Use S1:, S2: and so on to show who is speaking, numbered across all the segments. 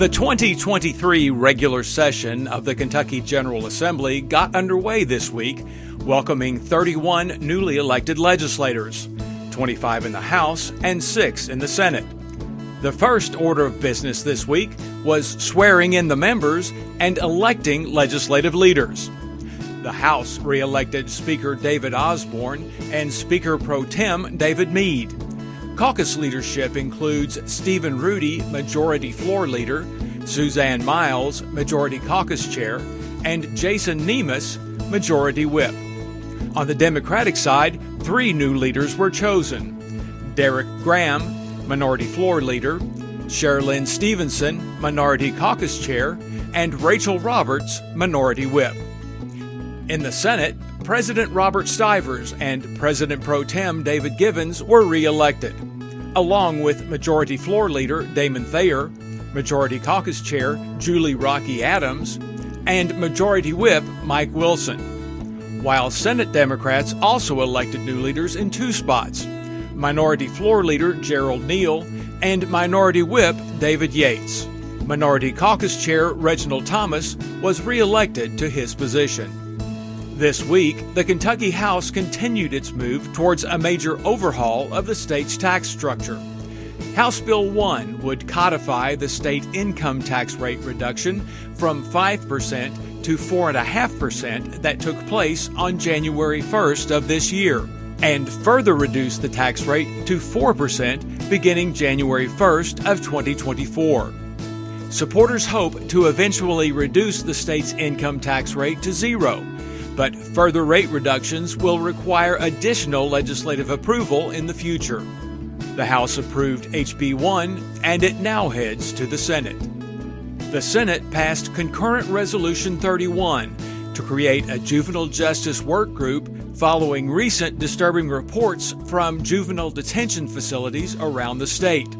S1: The 2023 regular session of the Kentucky General Assembly got underway this week, welcoming 31 newly elected legislators, 25 in the House and 6 in the Senate. The first order of business this week was swearing in the members and electing legislative leaders. The House re-elected Speaker David Osborne and Speaker Pro Tem David Meade. Caucus leadership includes Stephen Rudy, Majority Floor Leader, Suzanne Miles, Majority Caucus Chair, and Jason Nemus, Majority Whip. On the Democratic side, 3 new leaders were chosen: Derek Graham, Minority Floor Leader, Sherilyn Stevenson, Minority Caucus Chair, and Rachel Roberts, Minority Whip. In the Senate, President Robert Stivers and President Pro Tem David Givens were re-elected, along with Majority Floor Leader Damon Thayer, Majority Caucus Chair Julie Rocky Adams, and Majority Whip Mike Wilson, while Senate Democrats also elected new leaders in 2 spots: Minority Floor Leader Gerald Neal and Minority Whip David Yates. Minority Caucus Chair Reginald Thomas was re-elected to his position. This week, the Kentucky House continued its move towards a major overhaul of the state's tax structure. House Bill 1 would codify the state income tax rate reduction from 5% to 4.5% that took place on January 1st of this year, and further reduce the tax rate to 4% beginning January 1st of 2024. Supporters hope to eventually reduce the state's income tax rate to 0, but further rate reductions will require additional legislative approval in the future. The House approved HB 1, and it now heads to the Senate. The Senate passed Concurrent Resolution 31 to create a juvenile justice work group following recent disturbing reports from juvenile detention facilities around the state.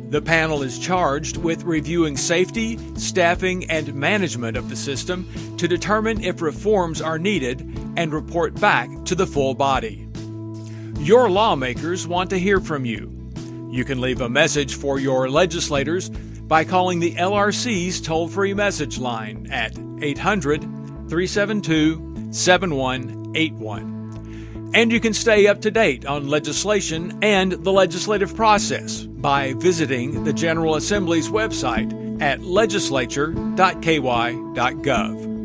S1: The panel is charged with reviewing safety, staffing, and management of the system to determine if reforms are needed and report back to the full body. Your lawmakers want to hear from you. You can leave a message for your legislators by calling the LRC's toll-free message line at 800-372-7181. And you can stay up to date on legislation and the legislative process by visiting the General Assembly's website at legislature.ky.gov.